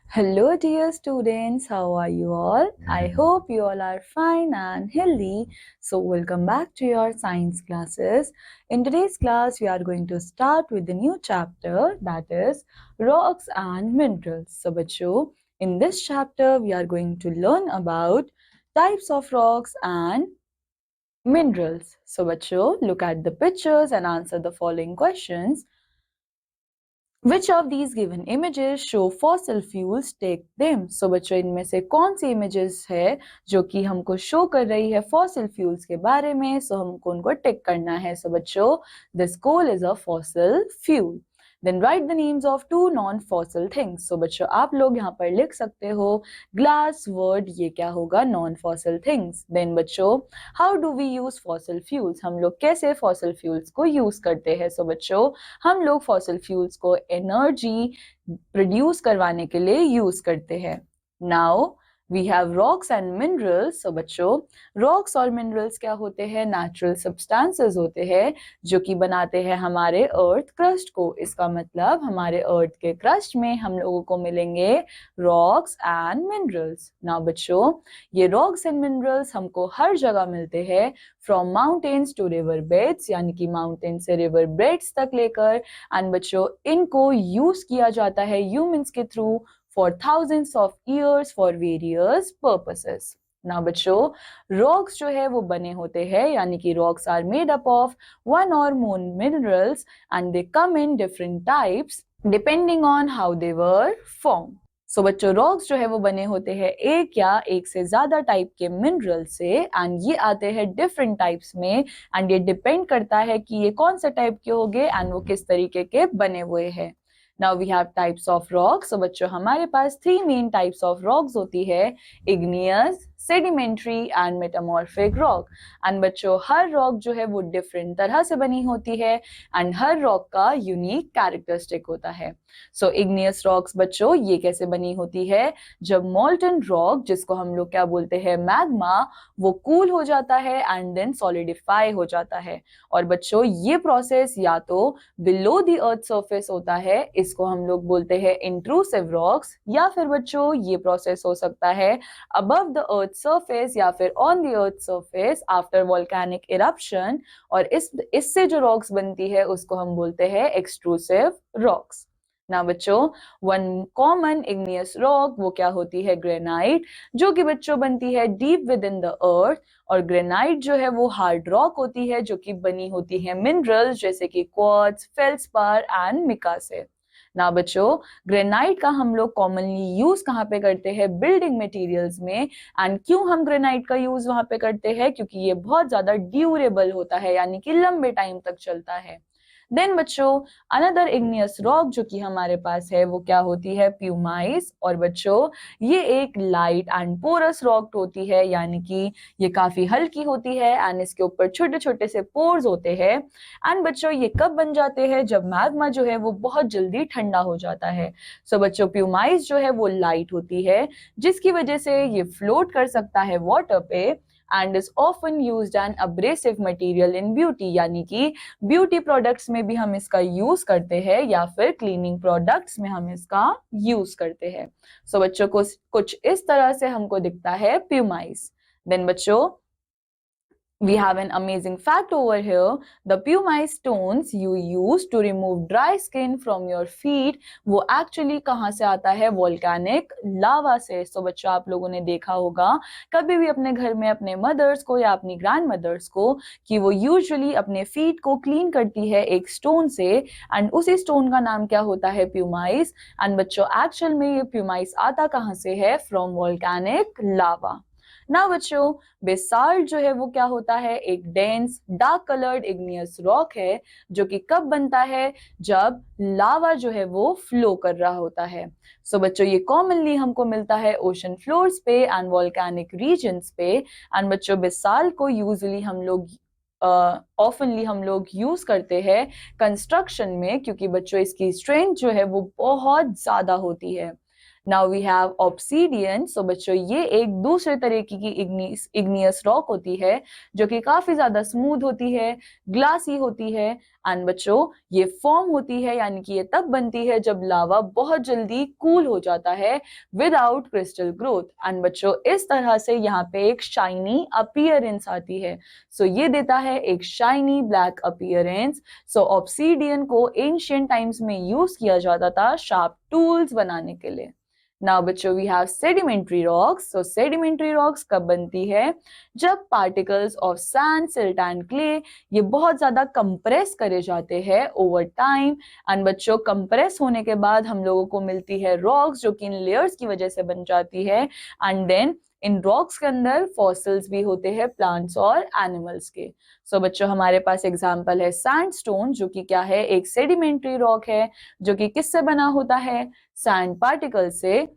Hello, dear students. How are you all? I hope you all are fine and healthy. So, welcome back to your science classes. In today's class, we are going to start with the new chapter that is rocks and minerals. So, बच्चों, in this chapter, we are going to learn about types of rocks and minerals. So, बच्चों, look at the pictures and answer the following questions. Which of these given images show fossil fuels? Take them. So बच्चों इनमें से कौन सी images है जो कि हमको show कर रही है fossil fuels के बारे में? So हमको उनको टिक करना है. So बच्चों this coal is a fossil fuel. Then write the names of two non-fossil things. So बच्चों आप लोग यहाँ पर लिख सकते हो glass, wood, ये क्या होगा non-fossil things. Then बच्चों how do we use fossil fuels? हम लोग कैसे fossil fuels को use करते हैं? So बच्चों हम लोग fossil fuels को एनर्जी प्रोड्यूस करवाने के लिए यूज करते हैं. Now we have rocks and minerals. So बच्चों रॉक्स और मिनरल्स क्या होते हैं? नेचुरल सब्सटेंसेस होते हैं जो कि बनाते हैं हमारे अर्थ क्रस्ट को. इसका मतलब हमारे अर्थ के क्रस्ट में हम लोगों को मिलेंगे रॉक्स एंड मिनरल्स. नाउ बच्चों ये रॉक्स एंड मिनरल्स हमको हर जगह मिलते हैं from mountains to river beds, यानी कि माउंटेन से रिवर बेड्स तक लेकर. एंड बच्चों इनको यूज किया जाता है ह्यूमंस के through for thousands of years for various purposes. ना बच्चों रॉक्स जो है वो बने होते हैं, यानी कि rocks are made up of one or more minerals and they come in different types depending on how they were form. So बच्चों रॉक्स जो है वो बने होते हैं एक या एक से ज्यादा टाइप के मिनरल से एंड ये आते हैं डिफरेंट टाइप्स में एंड ये डिपेंड करता है कि ये कौन से टाइप के होंगे एंड वो किस तरीके के बने हुए हैं. Now we have types of rocks. So बच्चों हमारे पास 3 मेन टाइप्स ऑफ रॉक्स होती है, igneous, sedimentary and metamorphic rock. And बच्चों हर रॉक जो है वो डिफरेंट तरह से बनी होती है एंड हर रॉक का यूनिक कैरेक्टरिस्टिक होता है. सो इग्नियस रॉक्स बच्चों ये कैसे बनी होती है? जब मोल्टन रॉक, जिसको हम लोग क्या बोलते हैं मैग्मा, वो कूल हो जाता है एंड देन सॉलिडिफाई हो जाता है. और बच्चों ये प्रोसेस या तो बिलो द अर्थ सरफेस होता है, इसको हम लोग बोलते हैं इंट्रूसिव रॉक्स, या फिर बच्चों ये प्रोसेस हो सकता है अबव द अर्थ सरफेस या फिर on the earth surface after volcanic eruption. और इससे जो रॉक्स बनती है उसको हम बोलते हैं एक्सट्रूसिव रॉक्स. ना बच्चों वन कॉमन इग्नियस रॉक वो क्या होती है? ग्रेनाइट, जो कि बच्चों बनती है deep with in the earth. और ग्रेनाइट जो है वो हार्ड रॉक होती है जो कि बनी होती है मिनरल्स जैसे कि क्वार्ट्ज, फेल्सपार एंड मिका से. ना बच्चों ग्रेनाइट का हम लोग कॉमनली यूज कहाँ पे करते हैं? बिल्डिंग मटेरियल्स में. एंड क्यों हम ग्रेनाइट का यूज वहां पे करते हैं? क्योंकि ये बहुत ज्यादा ड्यूरेबल होता है, यानी कि लंबे टाइम तक चलता है. देन बच्चों अनदर इग्नियस रॉक जो कि हमारे पास है वो क्या होती है? प्यूमाइस. और बच्चों ये एक लाइट एंड पोरस रॉक होती है, यानी कि ये काफी हल्की होती है एंड इसके ऊपर छोटे छोटे से पोर्स होते हैं. एंड बच्चों ये कब बन जाते हैं? जब मैग्मा जो है वो बहुत जल्दी ठंडा हो जाता है. सो बच्चों प्यूमाइस जो है वो लाइट होती है जिसकी वजह से ये फ्लोट कर सकता है वाटर पे and is often used an abrasive material in beauty, यानी कि ब्यूटी प्रोडक्ट्स में भी हम इसका यूज करते हैं या फिर क्लीनिंग प्रोडक्ट्स में हम इसका यूज करते हैं. सो बच्चों को कुछ इस तरह से हमको दिखता है प्यूमाइस. देन बच्चों we have an amazing fact over here. The pumice stones you use to remove dry skin from your feet वो actually कहाँ से आता है? volcanic lava से. So बच्चों आप लोगों ने देखा होगा कभी भी अपने घर में अपने मदर्स को या अपनी ग्रैंड मदर्स को कि वो यूजुअली अपने फीट को क्लीन करती है एक स्टोन से एंड उसी स्टोन का नाम क्या होता है? प्यूमाइस. एंड बच्चों एक्चुअल में ये प्यूमाइस आता कहाँ से है? फ्रॉम वोल्केनिक लावा. ना बच्चों बेसाल्ट जो है वो क्या होता है? एक dense dark coloured igneous rock है जो कि कब बनता है? जब लावा जो है वो फ्लो कर रहा होता है. सो बच्चों ये कॉमनली हमको मिलता है ओशन फ्लोर्स पे एंड वोल्केनिक रीजन्स पे. एंड बच्चों बेसाल्ट को यूजुअली हम लोग ऑफनली हम लोग यूज करते हैं कंस्ट्रक्शन में, क्योंकि बच्चों इसकी स्ट्रेंथ जो है वो बहुत ज्यादा होती है. Now we have obsidian. So बच्चों ये एक दूसरे तरीके की इग्नियस रॉक होती है जो कि काफी ज्यादा स्मूथ होती है, ग्लासी होती है एंड बच्चों ये फॉर्म होती है यानी कि ये तब बनती है जब लावा बहुत जल्दी कूल हो जाता है विदाउट क्रिस्टल ग्रोथ। एंड बच्चों इस तरह से यहाँ पे एक शाइनी अपीयरेंस आती है। सो ये देता है एक शाइनी ब्लैक अपीयरेंस। सो ऑब्सीडियन को एंशियंट टाइम्स में यूज किया जाता था शार्प टूल्स बनाने के लिए। नाउ बच्चों we have sedimentary rocks. So sedimentary rocks कब बनती है? जब particles of sand, silt and clay ये बहुत ज्यादा कंप्रेस करे जाते हैं ओवर टाइम। एंड बच्चों कंप्रेस होने के बाद हम लोगों को मिलती है रॉक्स जो कि इन लेयर्स की वजह से बन जाती है। एंड देन इन रॉक्स के अंदर फॉसिल्स भी होते हैं प्लांट्स और एनिमल्स के। सो बच्चों हमारे पास एग्जांपल है सैंडस्टोन जो कि क्या है? एक सेडिमेंट्री रॉक है जो कि किससे बना होता है? सैंड पार्टिकल से,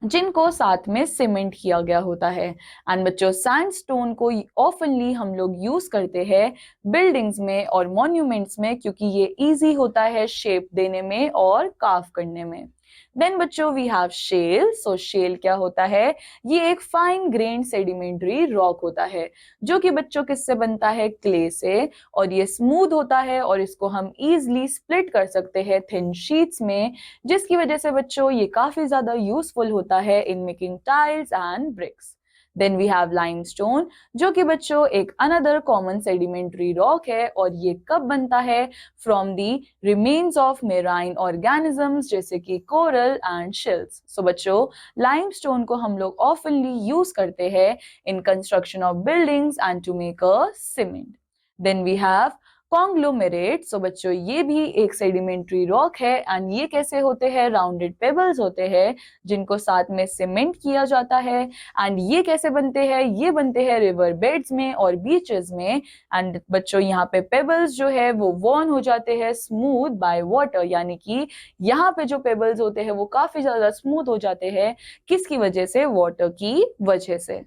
जिनको साथ में सीमेंट किया गया होता है। एंड बच्चों सैंडस्टोन को ऑफनली हम लोग यूज करते हैं बिल्डिंग्स में और मॉन्यूमेंट्स में क्योंकि ये इजी होता है शेप देने में और कार्व करने में। देन बच्चों we have shale. So shale क्या होता है? ये एक फाइन ग्रेन सेडिमेंट्री रॉक होता है जो कि बच्चों किससे बनता है? क्ले से। और ये स्मूथ होता है और इसको हम इजिली स्प्लिट कर सकते हैं थिन शीट्स में, जिसकी वजह से बच्चों ये काफी ज्यादा यूजफुल होता है in making tiles and bricks. Then we have limestone जो कि बच्चों एक अनदर कॉमन सेडिमेंट्री रॉक है और ये कब बनता है? From the remains of marine organisms जैसे कि कोरल एंड शेल्स। सो बच्चों लाइमस्टोन को हम लोग ऑफनली यूज करते हैं in construction of buildings and to make a cement. Then we have conglomerate. So बच्चों ये भी एक सेडिमेंट्री रॉक है एंड ये कैसे होते हैं? राउंडेड पेबल्स होते हैं जिनको साथ में सीमेंट किया जाता है। एंड ये कैसे बनते हैं? ये बनते हैं रिवर बेड्स में और बीचेस में। एंड बच्चों यहाँ पे पेबल्स जो है वो वॉर्न हो जाते हैं स्मूथ बाय वाटर, यानी कि यहाँ पे जो पेबल्स होते हैं वो काफी ज्यादा स्मूथ हो जाते हैं। किसकी वजह से? वाटर की वजह से।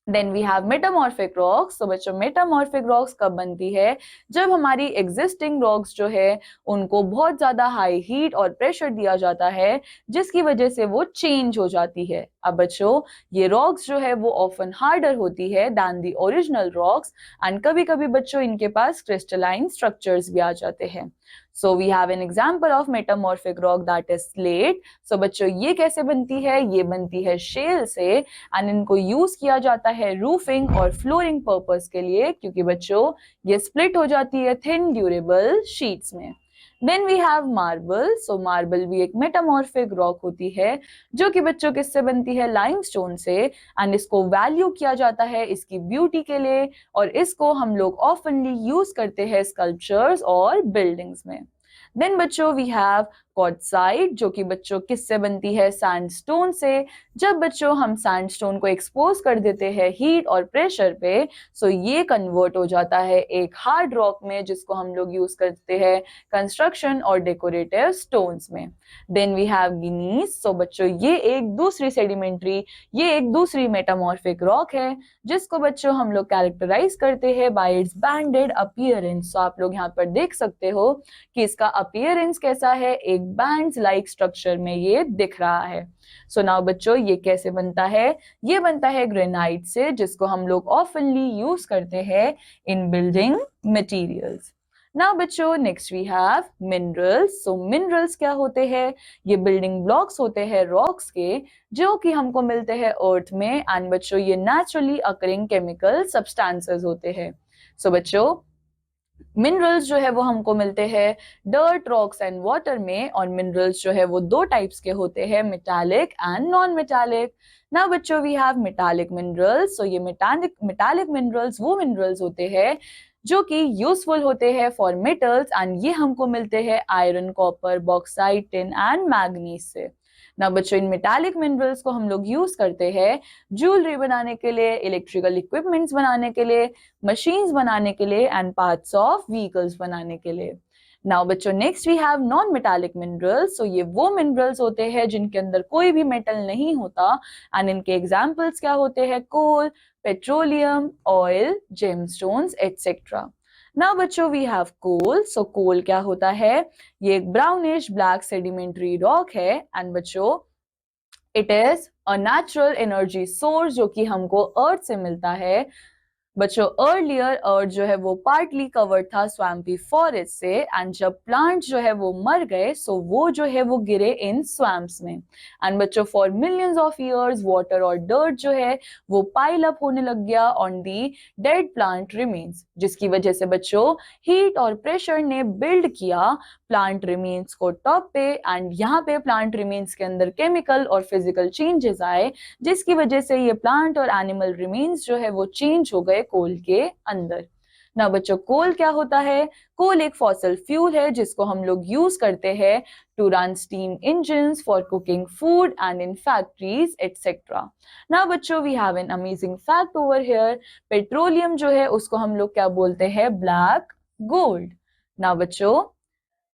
Then we have metamorphic rocks. तो बच्चों मेटामॉर्फिक रॉक्स कब बनती है? जब हमारी एग्जिस्टिंग रॉक्स जो है उनको बहुत ज्यादा हाई हीट और प्रेशर दिया जाता है जिसकी वजह से वो चेंज हो जाती है। अब बच्चों ये रॉक्स जो है वो ऑफन हार्डर होती है than the original rocks and कभी कभी बच्चों इनके पास क्रिस्टलाइन स्ट्रक्चर्स भी आ जाते हैं। So we have an example of metamorphic rock that is slate. So बच्चों ये कैसे बनती है? ये बनती है शेल से एंड इनको यूज किया जाता है रूफिंग और फ्लोरिंग पर्पस के लिए क्योंकि बच्चों ये स्प्लिट हो जाती है थिन ड्यूरेबल शीट्स में। Then we have marble. So marble भी एक मेटामॉर्फिक रॉक होती है जो कि बच्चों किससे बनती है? लाइमस्टोन से। एंड इसको वैल्यू किया जाता है इसकी ब्यूटी के लिए और इसको हम लोग ऑफनली यूज करते हैं स्कल्पचर्स और बिल्डिंग्स में। देन बच्चों वी हैव क्वार्टजाइट जो कि बच्चों किससे बनती है? सैंडस्टोन से। जब बच्चों हम सैंडस्टोन को एक्सपोज कर देते हैं हीट और प्रेशर पे सो ये कन्वर्ट हो जाता है एक हार्ड रॉक में जिसको हम लोग यूज करते हैं कंस्ट्रक्शन और डेकोरेटिव स्टोन्स में। Then we have gneiss. So बच्चों ये एक दूसरी मेटामॉर्फिक रॉक है जिसको बच्चों हम लोग कैरेक्टराइज करते हैं बाय इट्स बैंडेड अपीयरेंस। सो आप लोग यहाँ पर देख सकते हो कि इसका अपीयरेंस कैसा है? एक बैंड्स लाइक स्ट्रक्चर में ये दिख रहा है। सो नाउ बच्चों ये कैसे बनता है? ये बनता है ग्रेनाइट से जिसको हम लोग ऑफनली यूज करते हैं इन बिल्डिंग मटेरियल्स। नाउ बच्चों next we have minerals. So minerals क्या होते हैं? ये बिल्डिंग ब्लॉक्स होते हैं रॉक्स के जो कि हमको मिलते हैं अर्थ में एंड बच्चों ये नेचुरली अकरिंग केमिकल सब्सटेंसेस होते हैं। सो बच्चों मिनरल्स जो है वो हमको मिलते हैं डर्ट, रॉक्स एंड वाटर में और मिनरल्स जो है वो दो टाइप्स के होते हैं मेटालिक एंड नॉन मेटालिक। ना बच्चों we have metallic minerals. So ये मेटालिक मिनरल्स वो मिनरल्स होते हैं जो कि यूजफुल होते हैं फॉर मेटल्स एंड ये हमको मिलते हैं iron, copper, bauxite, tin and manganese से। ना बच्चों इन मेटालिक मिनरल्स को हम लोग यूज करते हैं ज्वेलरी बनाने के लिए, इलेक्ट्रिकल इक्विपमेंट्स बनाने के लिए, मशीन्स बनाने के लिए एंड पार्ट्स ऑफ व्हीकल्स बनाने के लिए। नाउ बच्चों next we have non metallic minerals. So ये वो मिनरल्स होते हैं जिनके अंदर कोई भी मेटल नहीं होता एंड इनके एग्जांपल्स क्या होते हैं? Coal, petroleum, oil, gemstones etcetera. Now बच्चों we have coal. So coal क्या होता है? ये एक ब्राउनिश ब्लैक सेडिमेंट्री रॉक है एंड बच्चों it is a natural energy source जो कि हमको अर्थ से मिलता है बच्चों अर्लियर अर्थ जो है वो पार्टली कवर्ड था स्वैम्पी फॉरेस्ट से, एंड जब प्लांट जो है वो मर गए सो वो जो है वो गिरे इन स्वैम्प्स में। एंड बच्चों for millions of years water और डर्ट जो है वो पाइल अप होने लग गया on the dead plant remains, जिसकी वजह से बच्चों हीट और प्रेशर ने बिल्ड किया प्लांट रिमेन्स को टॉप पे, एंड यहाँ पे प्लांट रिमेन्स के अंदर केमिकल और फिजिकल चेंजेस आए, जिसकी वजह से ये प्लांट और एनिमल रिमेन्स जो है वो चेंज हो गए कोल के अंदर। ना बच्चों कोल क्या होता है? कोल एक फॉसिल फ्यूल है जिसको हम लोग यूज करते हैं to run steam engines for cooking food and in factories etcetera. ना बच्चों we have an amazing fact over here, petroleum जो है उसको हम लोग क्या बोलते हैं? Black gold. ना बच्चों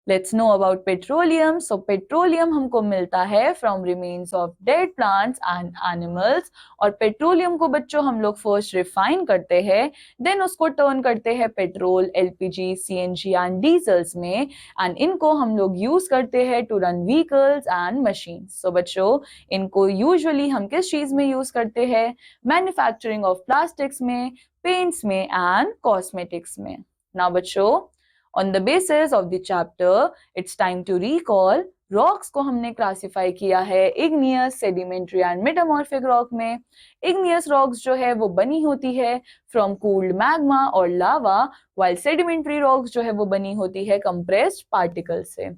let's know about petroleum. So petroleum हमको मिलता है from remains of dead plants and animals, और पेट्रोलियम को बच्चों हम लोग फर्स्ट रिफाइन करते हैं, देन उसको टर्न करते हैं petrol, LPG, CNG and diesels में, एंड इनको हम लोग यूज करते हैं to run vehicles and machines. So बच्चों इनको यूजुअली हम किस चीज में यूज करते हैं? मैन्युफैक्चरिंग ऑफ प्लास्टिक्स में, पेंट्स में एंड कॉस्मेटिक्स में। नाउ बच्चों On the basis of the chapter, it's time to recall rocks को हमने क्लासिफाई किया है igneous, sedimentary and metamorphic rock में। इग्नियस रॉक्स जो है वो बनी होती है फ्रॉम कूल्ड मैग्मा और लावा, वाइल सेडिमेंट्री रॉक्स जो है वो बनी होती है कंप्रेस्ड पार्टिकल से।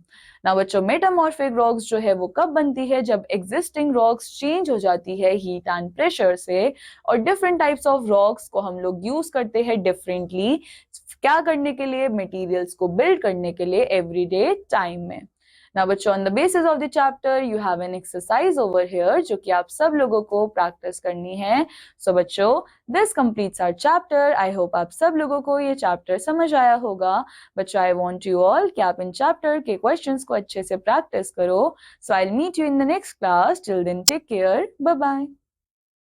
ना बच्चों मेटामॉर्फिक रॉक्स जो है वो कब बनती है? जब एग्जिस्टिंग रॉक्स चेंज हो जाती है हीट एंड प्रेशर से, और डिफरेंट टाइप्स ऑफ रॉक्स को हम लोग यूज करते हैं डिफरेंटली, क्या करने के लिए? मटेरियल्स को बिल्ड करने के लिए एवरीडे टाइम में। Now बच्चों on the basis of the chapter you have an exercise over here जो कि आप सब लोगों को प्रैक्टिस करनी है। So बच्चों this completes our chapter. I hope आप सब लोगों को ये चैप्टर समझ आया होगा। बच्चों I want you all कि आप इन चैप्टर के क्वेश्चंस को अच्छे से प्रैक्टिस करो। So I'll meet you in the next class. Till then take care. Bye bye.